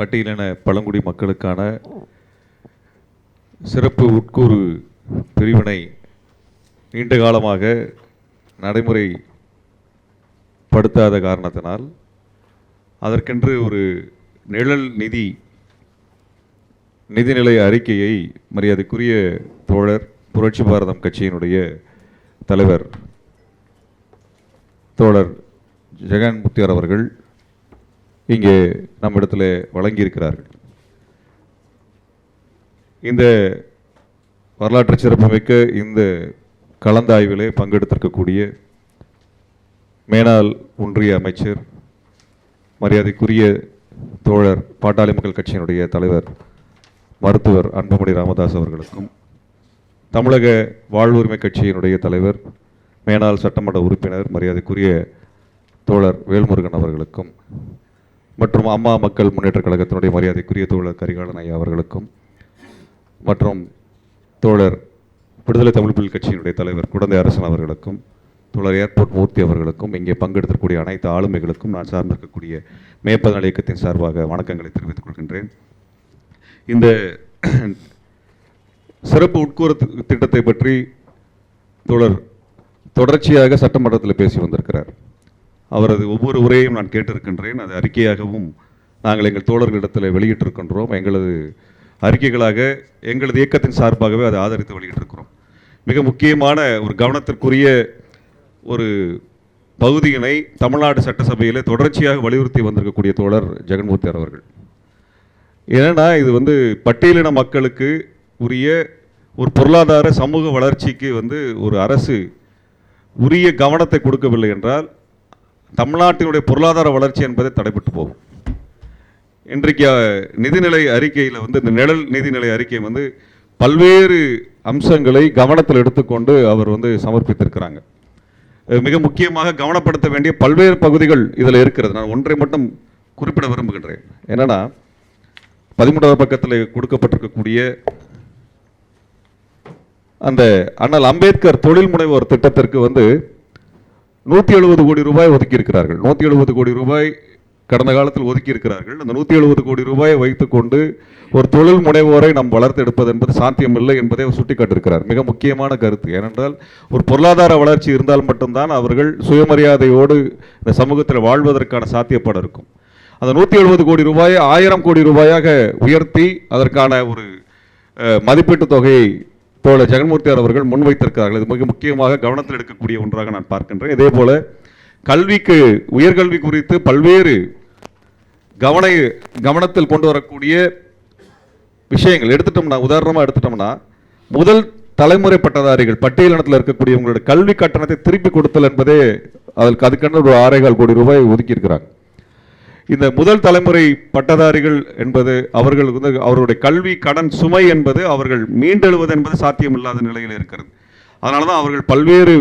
பட்டியலின பழங்குடி மக்களுக்கான சிறப்பு உட்கூறு பிரிவினை நீண்ட காலமாக நடைமுறைப்படுத்தாத காரணத்தினால் அதற்கென்று ஒரு நிழல் நிதிநிலை அறிக்கையை மரியாதைக்குரிய தோழர் புரட்சி பாரதம் கட்சியினுடைய தலைவர் தோழர் ஜெகன் முத்தியார் அவர்கள் இங்கே நம்மிடத்தில் வழங்கியிருக்கிறார்கள். இந்த வரலாற்று சிறப்புமிக்க இந்த கலந்தாய்விலே பங்கெடுத்திருக்கக்கூடிய மேனாள் ஒன்றிய அமைச்சர் மரியாதைக்குரிய தோழர் பாட்டாளி மக்கள் கட்சியினுடைய தலைவர் மருத்துவர் அன்புமணி ராமதாஸ் அவர்களுக்கும், தமிழக வாழ்வுரிமை கட்சியினுடைய தலைவர் மேனாள் சட்டமன்ற உறுப்பினர் மரியாதைக்குரிய தோழர் வேல்முருகன் அவர்களுக்கும், மற்றும் அம்மா மக்கள் முன்னேற்ற கழகத்தினுடைய மரியாதைக்குரிய தோழர் கரிகாலன் ஐயா அவர்களுக்கும், மற்றும் தோழர் விடுதலை தமிழ் புலி கட்சியினுடைய தலைவர் குடந்தை அரசன் அவர்களுக்கும், தோழர் ஏர்போர்ட் மூர்த்தி அவர்களுக்கும், இங்கே பங்கெடுக்கக்கூடிய அனைத்து ஆளுமைகளுக்கும் நான் சார்ந்திருக்கக்கூடிய மேற்பதன இயக்கத்தின் சார்பாக வணக்கங்களை தெரிவித்துக் கொள்கின்றேன். இந்த சிறப்பு உட்கூறு திட்டத்தை பற்றி தோழர் தொடர்ச்சியாக சட்டமன்றத்தில் பேசி வந்திருக்கிறார். அவரது ஒவ்வொரு உரையையும் நான் கேட்டிருக்கின்றேன். அது அறிக்கையாகவும் நாங்கள் எங்கள் தோழர்களிடத்தில் வெளியிட்டிருக்கின்றோம். எங்களது அறிக்கைகளாக எங்களது இயக்கத்தின் சார்பாகவே அதை ஆதரித்து வெளியிட்டிருக்கிறோம். மிக முக்கியமான ஒரு கவனத்திற்குரிய ஒரு பகுதியினை தமிழ்நாடு சட்டசபையில் தொடர்ச்சியாக வலியுறுத்தி வந்திருக்கக்கூடிய தோழர் ஜெகன்மூர்த்தியார் அவர்கள். ஏன்னா இது பட்டியலின மக்களுக்கு உரிய ஒரு பொருளாதார சமூக வளர்ச்சிக்கு ஒரு அரசு உரிய கவனத்தை கொடுக்கவில்லை என்றால் தமிழ்நாட்டினுடைய பொருளாதார வளர்ச்சி என்பதை தடைபட்டு போகும். இன்றைக்கு நிதிநிலை அறிக்கையில் இந்த நிழல் நிதிநிலை அறிக்கை பல்வேறு அம்சங்களை கவனத்தில் எடுத்துக்கொண்டு அவர் சமர்ப்பித்திருக்கிறாங்க. மிக முக்கியமாக கவனப்படுத்த வேண்டிய பல்வேறு பகுதிகள் இதில் இருக்கிறது. நான் ஒன்றை மட்டும் குறிப்பிட விரும்புகின்றேன். என்னன்னா 13வது பக்கத்தில் கொடுக்கப்பட்டிருக்கக்கூடிய அந்த அண்ணல் அம்பேத்கர் தொழில் முனைவோர் திட்டத்திற்கு 170 கோடி ரூபாய் ஒதுக்கி இருக்கிறார்கள். 170 கோடி ரூபாய் கடந்த காலத்தில் ஒதுக்கி இருக்கிறார்கள். அந்த 170 கோடி ரூபாயை வைத்துக்கொண்டு ஒரு தொழில் முனைவோரை நாம் வளர்த்து எடுப்பது என்பது சாத்தியமில்லை என்பதை அவர் சுட்டிக்காட்டிருக்கிறார். மிக முக்கியமான கருத்து. ஏனென்றால் ஒரு பொருளாதார வளர்ச்சி இருந்தால் மட்டும்தான் அவர்கள் சுயமரியாதையோடு இந்த சமூகத்தில் வாழ்வதற்கான சாத்தியப்பாடு இருக்கும். அந்த 170 கோடி ரூபாயை 1000 கோடி ரூபாயாக உயர்த்தி அதற்கான ஒரு மதிப்பீட்டு தொகையை தோழர் ஜெகன்மூர்த்தியார் அவர்கள் முன்வைத்திருக்கிறார்கள். இது மிக முக்கியமாக கவனத்தில் எடுக்கக்கூடிய ஒன்றாக நான் பார்க்கின்றேன். இதே போல கல்விக்கு, உயர்கல்வி குறித்து பல்வேறு கவனத்தில் கொண்டு வரக்கூடிய விஷயங்கள் உதாரணமாக எடுத்துட்டோம்னா, முதல் தலைமுறை பட்டதாரிகள் பட்டியலினத்தில் இருக்கக்கூடிய உங்களுடைய கல்வி கட்டணத்தை திருப்பி கொடுத்தல் என்பதே அதுக்கென்று ஒரு 6.25 கோடி ரூபாய் ஒதுக்கி இருக்கிறாங்க. இந்த முதல் தலைமுறை பட்டதாரிகள் என்பது அவர்கள் அவருடைய கல்வி கடன் சுமை என்பது அவர்கள் மீண்டெழுவது என்பது சாத்தியமில்லாத நிலையில் இருக்கிறது. அதனால தான் அவர்கள் பல்வேறு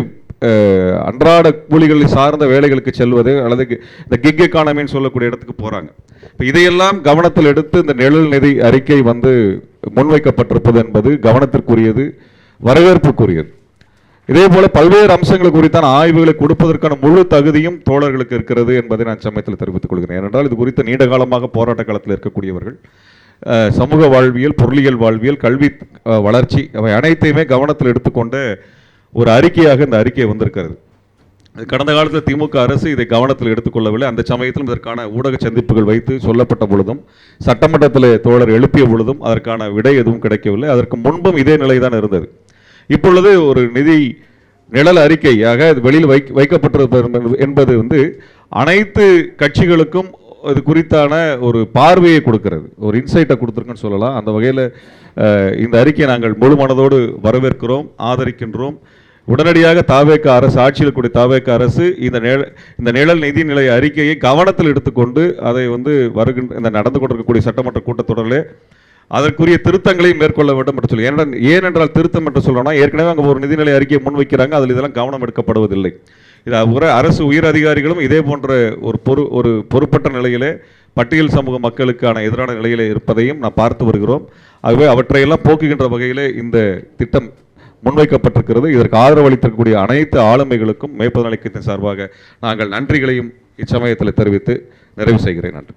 அன்றாட கூலிகளை சார்ந்த வேலைகளுக்கு செல்வது அல்லது இந்த கிக் எக்கானமின்னு சொல்லக்கூடிய இடத்துக்கு போகிறாங்க. இப்போ இதையெல்லாம் கவனத்தில் எடுத்து இந்த நிழல் நிதி அறிக்கை முன்வைக்கப்பட்டிருப்பது என்பது கவனத்திற்குரியது, வரவேற்புக்குரியது. இதே போல பல்வேறு அம்சங்கள் குறித்தான ஆய்வுகளை கொடுப்பதற்கான முழு தகுதியும் தோழர்களுக்கு இருக்கிறது என்பதை நான் சமயத்தில் தெரிவித்துக் கொள்கிறேன். ஏனென்றால் இது குறித்து நீண்ட காலமாக போராட்ட காலத்தில் இருக்கக்கூடியவர்கள் சமூக வாழ்வியல், பொருளியல் வாழ்வியல், கல்வி வளர்ச்சி அவை அனைத்தையுமே கவனத்தில் எடுத்துக்கொண்ட ஒரு அறிக்கையாக இந்த அறிக்கை வந்திருக்கிறது. கடந்த காலத்தில் திமுக அரசு இதை கவனத்தில் எடுத்துக்கொள்ளவில்லை. அந்த சமயத்திலும் இதற்கான ஊடக சந்திப்புகள் வைத்து சொல்லப்பட்ட பொழுதும், சட்டமன்றத்தில் தோழர் எழுப்பிய பொழுதும் அதற்கான விடை எதுவும் கிடைக்கவில்லை. அதற்கு முன்பும் இதே நிலைதான் இருந்தது. இப்பொழுது ஒரு நிதி நிழல் அறிக்கையாக வெளியில் வைக்கப்பட்டிருப்பது என்பது அனைத்து கட்சிகளுக்கும் இது குறித்தான ஒரு பார்வையை கொடுக்கிறது, ஒரு இன்சைட்டை கொடுத்துருக்குன்னு சொல்லலாம். அந்த வகையில் இந்த அறிக்கையை நாங்கள் முழு மனதோடு வரவேற்கிறோம், ஆதரிக்கின்றோம். உடனடியாக தாவேக அரசு, ஆட்சியில் கூடிய தாவேக அரசு இந்த நிழல் நிதிநிலை அறிக்கையை கவனத்தில் எடுத்துக்கொண்டு அதை வருகின்ற இந்த நடந்து கொண்டிருக்கக்கூடிய சட்டமன்ற கூட்டத்தொடரிலே அதற்குரிய திருத்தங்களை மேற்கொள்ள வேண்டும் என்று சொல்லி. ஏனென்றால் திருத்தம் என்று சொல்லணும்னா ஏற்கனவே அங்கே ஒரு நிதிநிலை அறிக்கையை முன்வைக்கிறாங்க, அதில் இதெல்லாம் கவனம் எடுக்கப்படுவதில்லை. இது அரசு உயர் அதிகாரிகளும் இதே போன்ற ஒரு பொறுப்பற்ற நிலையிலே பட்டியல் சமூக மக்களுக்கான எதிரான நிலையிலே இருப்பதையும் நான் பார்த்து வருகிறோம். ஆகவே அவற்றையெல்லாம் போக்குகின்ற வகையிலே இந்த திட்டம் முன்வைக்கப்பட்டிருக்கிறது. இதற்கு ஆதரவு அளித்திருக்கக்கூடிய அனைத்து ஆளுமைகளுக்கும் மேற்பதன இயக்கத்தின் சார்பாக நாங்கள் நன்றிகளையும் இச்சமயத்தில் தெரிவித்து நிறைவு செய்கிறேன். நன்றி.